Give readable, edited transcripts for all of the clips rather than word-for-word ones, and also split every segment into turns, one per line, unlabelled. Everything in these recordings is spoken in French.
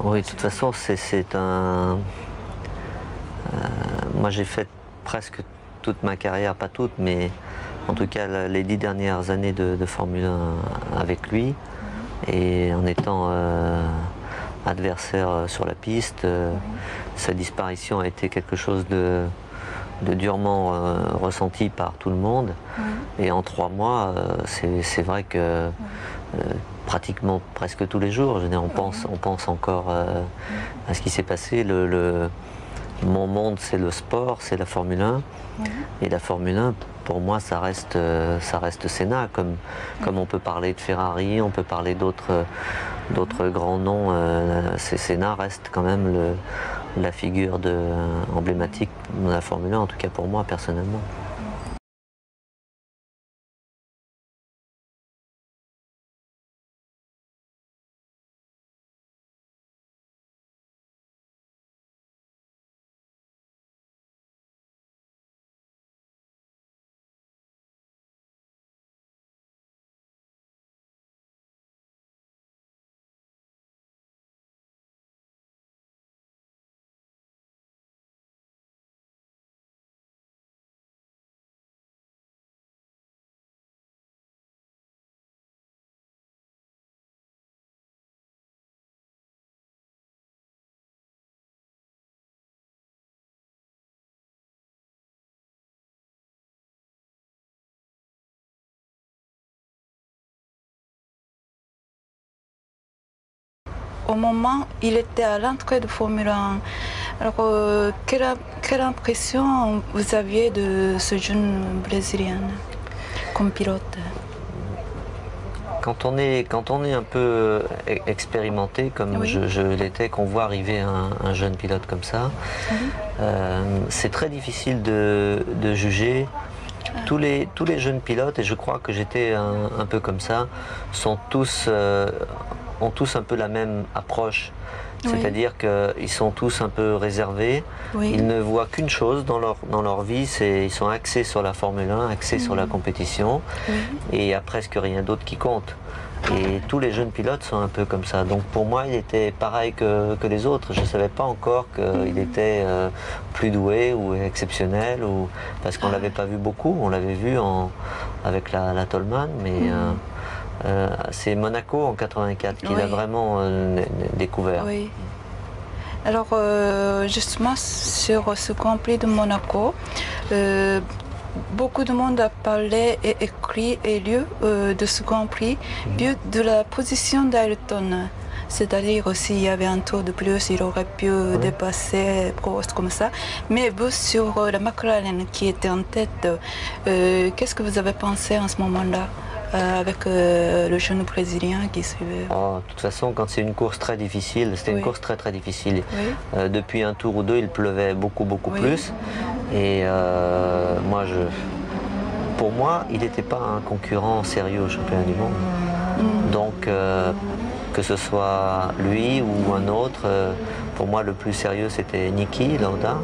Oui, de toute façon, c'est un... moi, j'ai fait presque toute ma carrière, pas toute, mais en tout cas les 10 dernières années de Formule 1 avec lui, et en étant adversaire sur la piste, sa disparition a été quelque chose de durement ressenti par tout le monde. Et en 3 mois, c'est vrai que pratiquement presque tous les jours, je veux dire, on pense encore à ce qui s'est passé. Mon monde, c'est le sport, c'est la Formule 1. Et la Formule 1, pour moi, ça reste Senna. Comme on peut parler de Ferrari, on peut parler d'autres grands noms. Senna reste quand même la figure emblématique de la Formule 1, en tout cas pour moi, personnellement.
Au moment où il était à l'entrée de Formule 1, alors quelle impression vous aviez de ce jeune Brésilien comme pilote?
Quand on est un peu expérimenté, comme je l'étais, qu'on voit arriver un jeune pilote comme ça, c'est très difficile de juger. Tous les jeunes pilotes, et je crois que j'étais un peu comme ça, ont tous un peu la même approche. C'est-à-dire qu'ils sont tous un peu réservés. Ils ne voient qu'une chose dans leur vie, ils sont axés sur la Formule 1, axés sur la compétition, et il n'y a presque rien d'autre qui compte. Et tous les jeunes pilotes sont un peu comme ça. Donc pour moi, il était pareil que les autres. Je ne savais pas encore qu'il était plus doué ou exceptionnel, parce qu'on ne l'avait pas vu beaucoup. On l'avait vu avec la Toleman, mais c'est Monaco en 84 qu'il a vraiment découvert.
Oui. Alors justement sur ce Grand Prix de Monaco, beaucoup de monde a parlé et écrit et lu de ce Grand Prix, puis de la position d'Ayrton. C'est-à-dire s'il y avait un tour de plus, il aurait pu dépasser Prost comme ça. Mais vous, sur la McLaren qui était en tête, qu'est-ce que vous avez pensé en ce moment-là avec le jeune Brésilien qui suivait?
De toute façon, quand c'est une course très difficile, c'était une course très difficile. Depuis un tour ou deux, il pleuvait beaucoup plus. Et pour moi, il n'était pas un concurrent sérieux au championnat du monde. Donc, que ce soit lui ou un autre, pour moi, le plus sérieux, c'était Niki Lauda.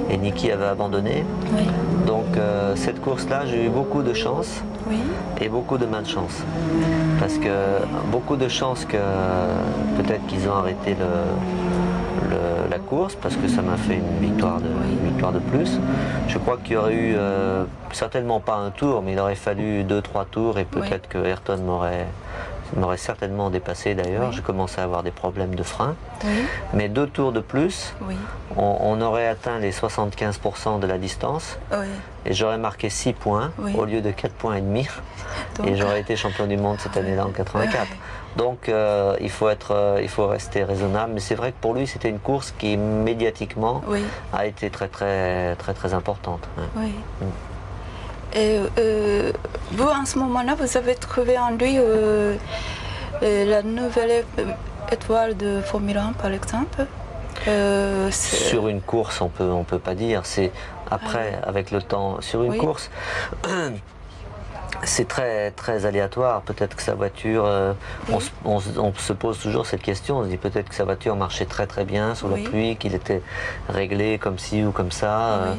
Et Niki avait abandonné. Donc, cette course-là, j'ai eu beaucoup de chance et beaucoup de malchance. Parce que beaucoup de chance que peut-être qu'ils ont arrêté la course, parce que ça m'a fait une victoire de plus. Je crois qu'il y aurait eu certainement pas un tour, mais il aurait fallu 2-3 tours, et peut-être que Ayrton m'aurait certainement dépassé d'ailleurs. J'ai commencé à avoir des problèmes de frein. Mais 2 tours de plus, on aurait atteint les 75% de la distance, et j'aurais marqué 6 points au lieu de 4 points et demi. Et j'aurais été champion du monde cette année-là en 84. Donc il faut rester raisonnable. Mais c'est vrai que pour lui, c'était une course qui médiatiquement a été très importante.
Et vous, en ce moment-là, vous avez trouvé en lui la nouvelle étoile de Formule 1, par exemple?
Sur une course, on peut pas dire. C'est après, avec le temps, sur une course. C'est très aléatoire. Peut-être que sa voiture, on se pose toujours cette question, on se dit peut-être que sa voiture marchait très bien sous la pluie, qu'il était réglé comme ci ou comme ça.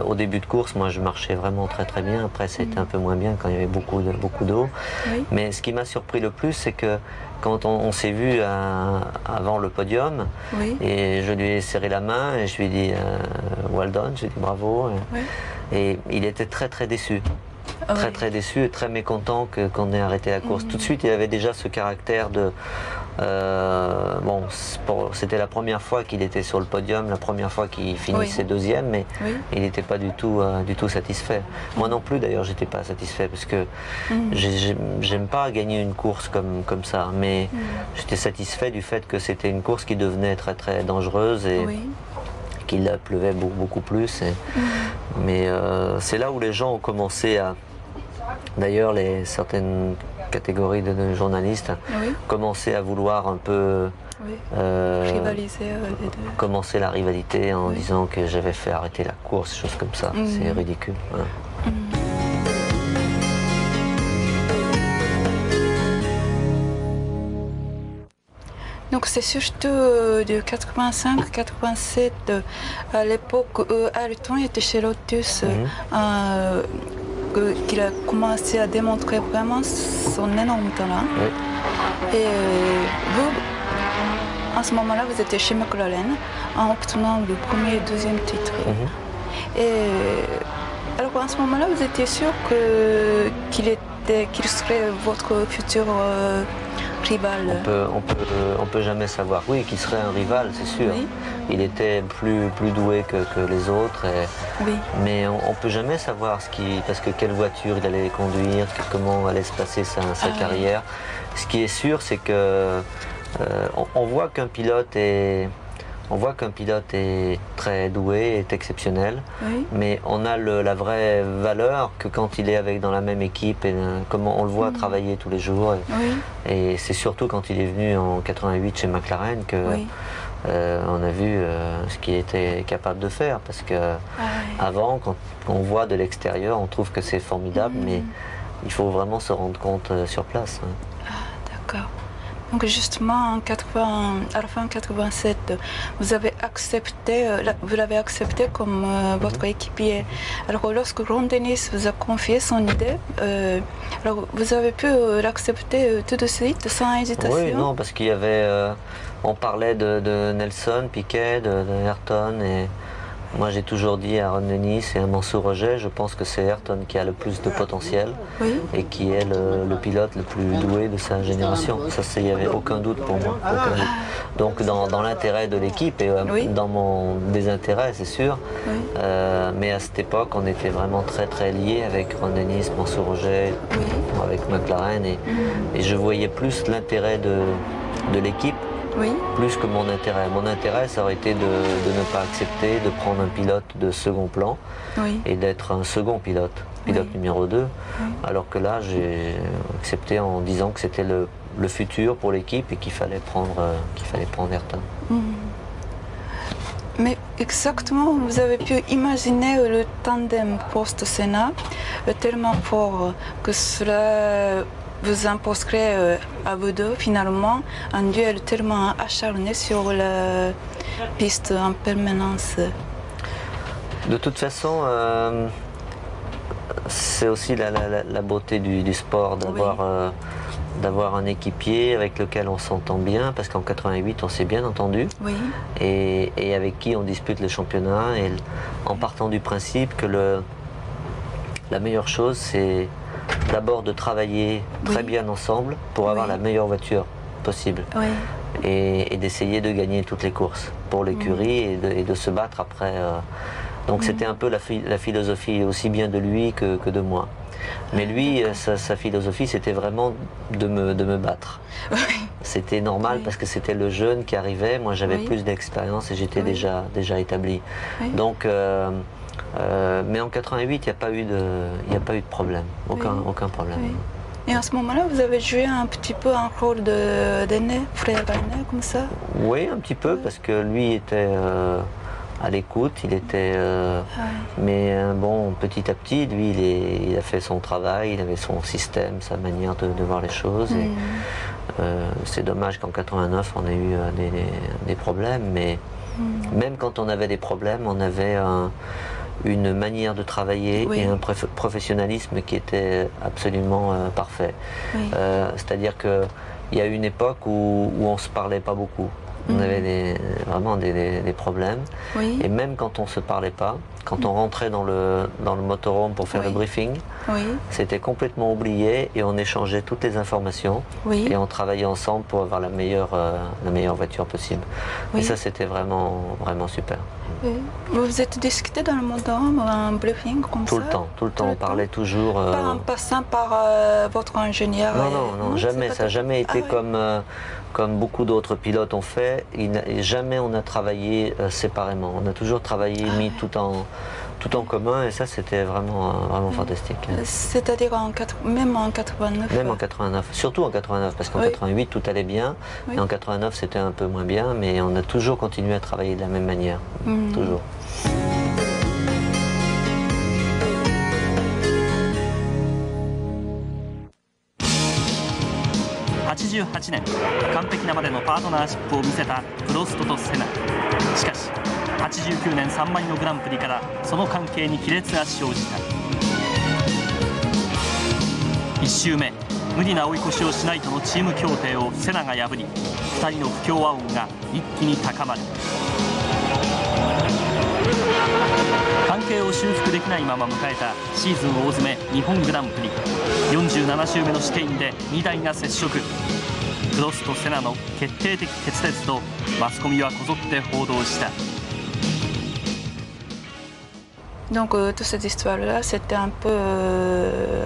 Au début de course, moi je marchais vraiment très bien. Après, ça a été un peu moins bien quand il y avait beaucoup d'eau. Mais ce qui m'a surpris le plus, c'est que quand on s'est vu avant le podium,
Oui.
et je lui ai serré la main et je lui ai dit well done, j'ai dit bravo.
Oui.
Et il était très très déçu. Très
Oui.
très déçu et très mécontent qu'on ait arrêté la course. Tout de suite, il avait déjà ce caractère de... bon, c'était la première fois qu'il était sur le podium, la première fois qu'il finissait deuxième, mais
Oui.
il n'était pas du tout satisfait. Moi non plus d'ailleurs, j'étais pas satisfait parce que j'aime pas gagner une course comme ça, mais j'étais satisfait du fait que c'était une course qui devenait très très dangereuse et qu'il pleuvait beaucoup plus. Mais c'est là où les gens ont commencé à... D'ailleurs, certaines catégories de journalistes commençaient à vouloir un peu
rivaliser les deux.
Commencer la rivalité en disant que j'avais fait arrêter la course, choses comme ça. C'est ridicule. Voilà.
Donc c'est surtout de 85-87, à l'époque où Ayrton était chez Lotus, qu'il a commencé à démontrer vraiment son énorme talent.
Oui.
Et vous, en ce moment-là, vous étiez chez McLaren en obtenant le premier et deuxième titre. Et alors en ce moment-là, vous étiez sûr qu'il serait votre futur rival?
On peut jamais savoir. Oui, qu'il serait un rival, c'est sûr.
Oui.
Il était plus doué que les autres. Mais on peut jamais savoir parce que quelle voiture il allait conduire, comment allait se passer sa carrière. Ce qui est sûr, c'est que on voit qu'un pilote est très doué, est exceptionnel, mais on a la vraie valeur que quand il est dans la même équipe et comment on le voit travailler tous les jours. Et c'est surtout quand il est venu en 88 chez McLaren que on a vu ce qu'il était capable de faire. Parce que avant, quand on voit de l'extérieur, on trouve que c'est formidable, mais il faut vraiment se rendre compte sur place.
D'accord. Donc justement, à la fin 87, vous l'avez accepté comme votre équipier. Alors lorsque Ron Dennis vous a confié son idée, alors vous avez pu l'accepter tout de suite, sans hésitation?
Oui, non, parce qu'il y avait... on parlait de Nelson, Piquet, de Ayrton, et moi j'ai toujours dit à Ron Dennis et à Mansour Ogier, je pense que c'est Ayrton qui a le plus de potentiel et qui est le pilote le plus doué de sa génération. Ça, il n'y avait aucun doute pour moi. Aucun doute. Donc dans l'intérêt de l'équipe et dans mon désintérêt, c'est sûr. Mais à cette époque, on était vraiment très très liés avec Ron Dennis, Mansour Ogier, avec McLaren, et je voyais plus l'intérêt de l'équipe. Plus que mon intérêt. Mon intérêt, ça aurait été de ne pas accepter de prendre un pilote de second plan et d'être un second pilote numéro 2. Alors que là, j'ai accepté en disant que c'était le futur pour l'équipe et qu'il fallait prendre Ayrton.
Mais exactement, vous avez pu imaginer le tandem post-Senna tellement fort que cela vous imposerait à vous deux finalement un duel tellement acharné sur la piste en permanence.
De toute façon, c'est aussi la beauté du sport d'avoir un équipier avec lequel on s'entend bien, parce qu'en 88 on s'est bien entendu et avec qui on dispute le championnat, et en partant du principe que la meilleure chose c'est d'abord de travailler très bien ensemble pour avoir la meilleure voiture possible et d'essayer de gagner toutes les courses pour l'écurie et de se battre après. Donc c'était un peu la philosophie aussi bien de lui que de moi. Mais lui, sa philosophie, c'était vraiment de me battre. C'était normal parce que c'était le jeune qui arrivait. Moi, j'avais plus d'expérience et j'étais déjà établi. Donc, mais en 88, il n'y a pas eu de problème, aucun problème.
Et à ce moment-là, vous avez joué un petit peu un rôle d'aîné, frère aîné, comme ça? Oui,
un petit peu, parce que lui était à l'écoute, il était... mais bon, petit à petit, lui, il a fait son travail, il avait son système, sa manière de voir les choses. C'est dommage qu'en 89, on ait eu des problèmes, mais même quand on avait des problèmes, on avait une manière de travailler et un professionnalisme qui était absolument parfait. C'est-à-dire que il y a eu une époque où on ne se parlait pas beaucoup. On avait vraiment des problèmes.
Oui.
Et même quand on ne se parlait pas, quand on rentrait dans le motorhome pour faire le briefing, c'était complètement oublié et on échangeait toutes les informations et on travaillait ensemble pour avoir la meilleure voiture possible. Et ça, c'était vraiment, vraiment super.
Vous vous êtes discuté dans le motorhome, un briefing comme ça?
Tout le temps, on parlait toujours.
Pas en passant par votre ingénieur?
Non, jamais. Ça n'a jamais été comme beaucoup d'autres pilotes ont fait. Jamais on a travaillé séparément. On a toujours travaillé, mis tout en commun, et ça, c'était vraiment fantastique.
C'est-à-dire même en 89?
Même en 89, surtout en 89, parce qu'en 88, tout allait bien, et en 89, c'était un peu moins bien, mais on a toujours continué à travailler de la même manière. Toujours.
88年、完璧なまでのパートナーシップを見せたプロストとセナ。しかし89年サンマリノグランプリからその関係に亀裂が生じた。1周目、無理な追い越しをしないとのチーム協定をセナが破り、2人の不協和音が一気に高まる。関係を修復できないまま迎えたシーズン大詰め日本グランプリ。47周目の試験で2台が接触。プロスとセナの決定的決裂とマスコミはこぞって報道した。
Donc toute cette histoire-là, c'était un peu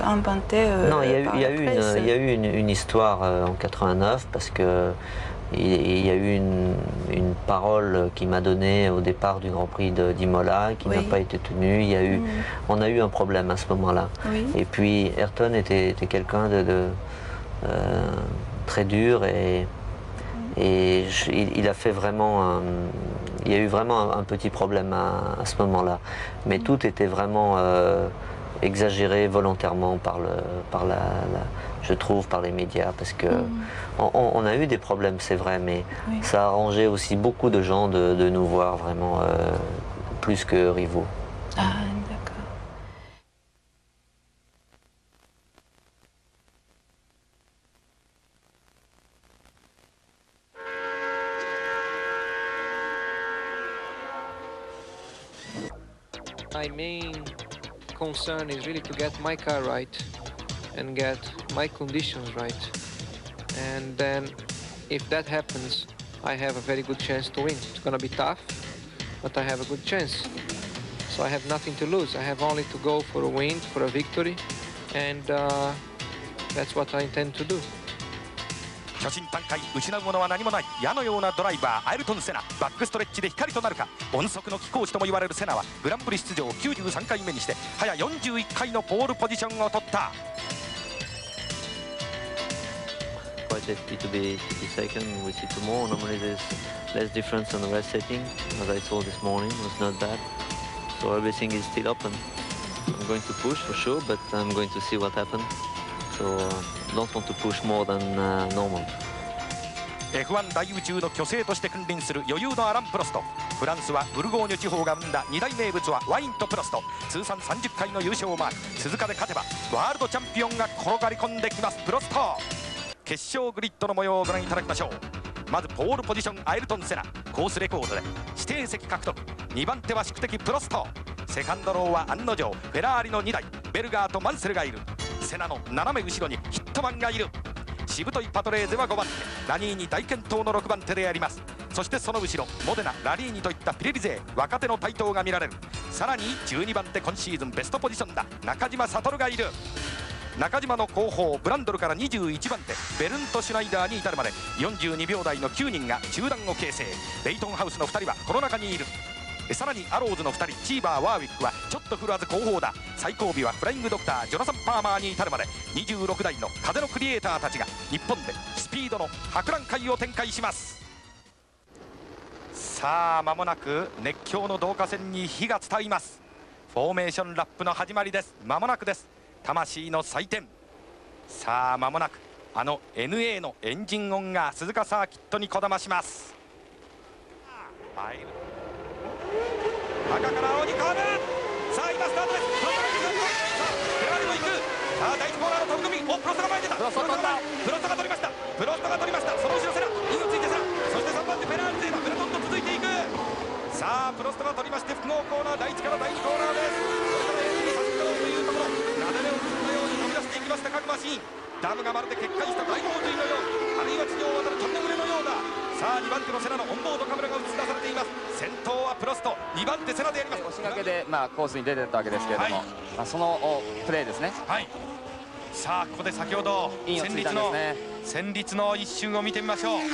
inventé.
Non, il y a eu une histoire en 89 parce que il y a eu une parole qui m'a donnée au départ du Grand Prix d'Imola qui n'a pas été tenue. On a eu un problème à ce moment-là. Et puis Ayrton était quelqu'un de très dur et il a fait vraiment il y a eu vraiment un petit problème à ce moment-là. Mais tout était vraiment exagéré volontairement je trouve, par les médias. Parce que on a eu des problèmes, c'est vrai, mais ça a arrangé aussi beaucoup de gens de nous voir vraiment plus que rivaux.
Ah, d'accord.
My main concern is really to get my car right and get my conditions right. And then if that happens, I have a very good chance to win. It's gonna be tough, but I have a good chance. So I have nothing to lose. I have only to go for a win, for a victory, and that's what I intend to do.
巨人短回失うものは何もない矢のようなドライバーアイルトン・セナ。バックストレッチで光となるか。音速の貴公子とも言われるセナはグランプリ出場93回目にして早41回のポールポジションを取った。
Quite happy to be second. We see tomorrow. Normally there's less difference on the rest setting. As I saw this morning, it was not bad. So everything is still open. I'm going to push for sure, but I'm going to see what happens. So don't want to push more than normal.
F1 大宇宙の巨星として君臨する余裕のアラン・プロスト。フランスはブルゴーニュ地方が生んだ2大名物はワインとプロスト。通算30回の優勝をマーク。鈴鹿で勝てばワールドチャンピオンが転がり込んできます。プロスト決勝グリッドの模様をご覧いただきましょう。まずポールポジションアイルトン・セナ。コースレコードで指定席獲得。2番手は宿敵プロスト。セカンドローは案の定フェラーリの2台ベルガーとマンセルがいる。セナの斜め後ろにヒットマンがいる。しぶといパトレーゼは5番手、ラニーニ大健闘の6番手であります。そしてその後ろモデナ、ラリーニといったピレリ勢若手の台頭が見られる。さらに12番手今シーズンベストポジションだ中島悟がいる。中島の後方ブランドルから21番手ベルント・シュナイダーに至るまで42秒台の9人が集団を形成。レイトンハウスの2人はこの中にいる。さらにアローズの2人チーバー、ワーウィックはちょっと振るわず後方だ。最後尾はフライングドクタージョナサン・パーマーに至るまで26台の風のクリエイターたちが日本でスピードの博覧会を展開します。さあ間もなく熱狂の導火線に火が伝います。フォーメーションラップの始まりです。間もなくです。魂の祭典。さあ間もなくあの NA のエンジン音が鈴鹿サーキットにこだまします。赤から青に変わる。さあ今スタートです。フェラーリも行く。さあ第1コーナーの飛び込み、おプロストが前に出た。プロストが取りました。プロストが取りました。その後ろセナ、2位をついてセナ、そして3番手フェラーリ勢がベルトンと続いていく。さあプロストが取りまして複合コーナー第1から第2コーナーです。それからエンジンに差し掛かろうというところ、なだれを包んだように飛び出していきました各マシーン。ダムがまるで決壊した大洪水のよう、あるいは地上を渡るトンネルのようだ。さあ2番手のセナのオンボードカメラが映し出されています。先頭はプロスト、2番手セナであります。
押し掛けで、コースに出てったわけですけれども、そのプレーですね。
はい。さあここで先ほど戦慄の一瞬を見てみましょう。
プ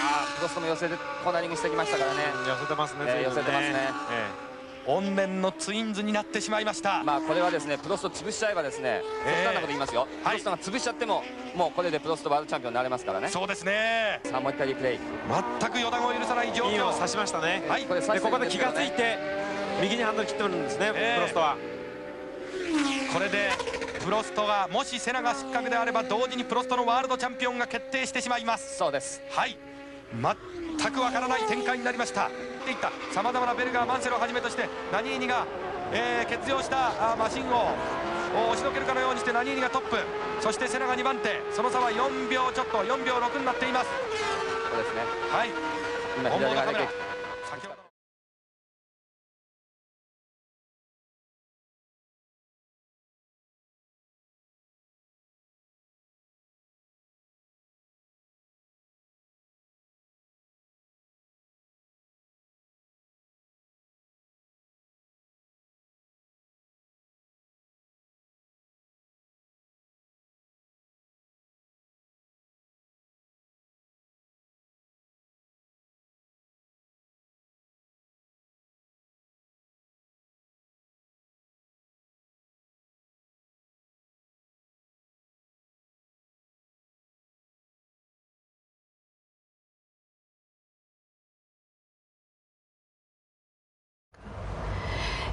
ロストも寄せてコーナリングしてきましたからね。
寄せてますね。
寄せてますね。
怨念のツインズになってしまいました。
これはですね、プロスト潰しちゃえばですね、極端なこと言いますよ。プロストが潰しちゃっても、もうこれでプロストワールドチャンピオンになれますからね。
そうですね。
さあもう一回リプレイ。
全く予断を許さない状況。
インを刺しましたね。
はい。
ここで気がついて右にハンドル切ってるんですね。プロストは。
これでプロストがもしセナが失格であれば同時にプロストのワールドチャンピオンが決定してしまいます。
そうです。
はい。全くわからない展開になりました。っていったさまざまなベルガー、マンセルをはじめとしてナニーニが、欠場したマシンを押しのけるかのようにしてナニーニがトップ、そしてセナが2番手、その差は4秒ちょっと、4秒6になっています。
そうですね。
はい。
今左側で
先ほど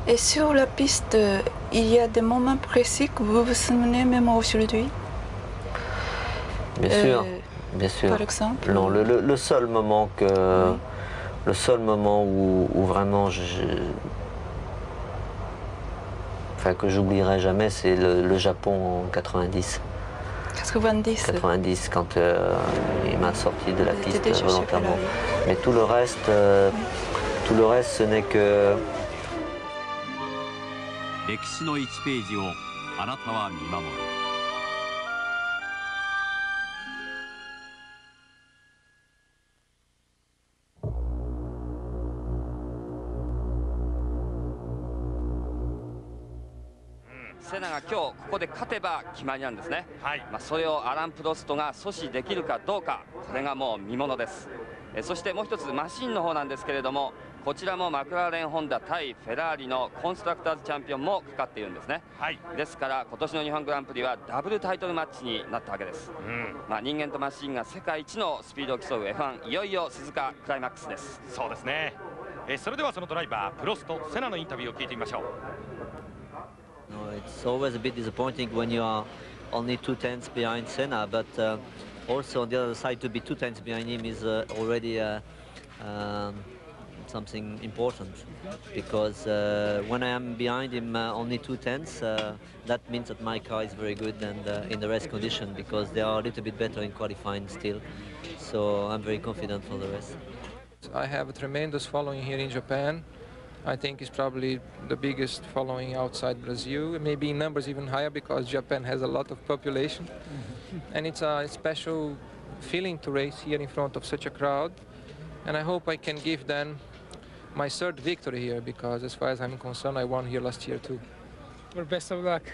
Et sur la piste, il y a des moments précis que vous vous souvenez même aujourd'hui?
Bien sûr, bien sûr.
Par exemple?
Non, le seul moment que, le seul moment où vraiment que j'oublierai jamais, c'est le Japon en 90. 90, quand il m'a sorti de la piste volontairement. Mais tout le reste, ce n'est que
歴史の1ページをあなたは見守る。
セナが今日ここで勝てば決まりなんですね。
はい。
それをアラン・プロストが阻止できるかどうか、これがもう見ものです。そしてもう一つマシンの方なんですけれども、こちらもマクラーレンホンダ対フェラーリのコンストラクターズチャンピオンもかかっているんですね。はい。ですから今年の日本グランプリはダブルタイトルマッチになったわけです。人間とマシンが世界一のスピードを競う F1、いよいよ鈴鹿クライマックスです。
そうですね。それではそのドライバープロスト、セナのインタビューを聞いてみましょう。
It's always a bit disappointing when you are only 2 tenths behind Senna, but also on the other side to be 2 tenths behind him is already something important, because when I am behind him only 2 tenths, that means that my car is very good and in the race condition, because they are a little bit better in qualifying still, so I'm very confident for the race.
I have a tremendous following here in Japan. I think it's probably the biggest following outside Brazil, maybe in numbers even higher, because Japan has a lot of population. And it's a special feeling to race here in front of such a crowd. And I hope I can give them my third victory here, because as far as I'm concerned, I won here last year too.
Well, best of luck.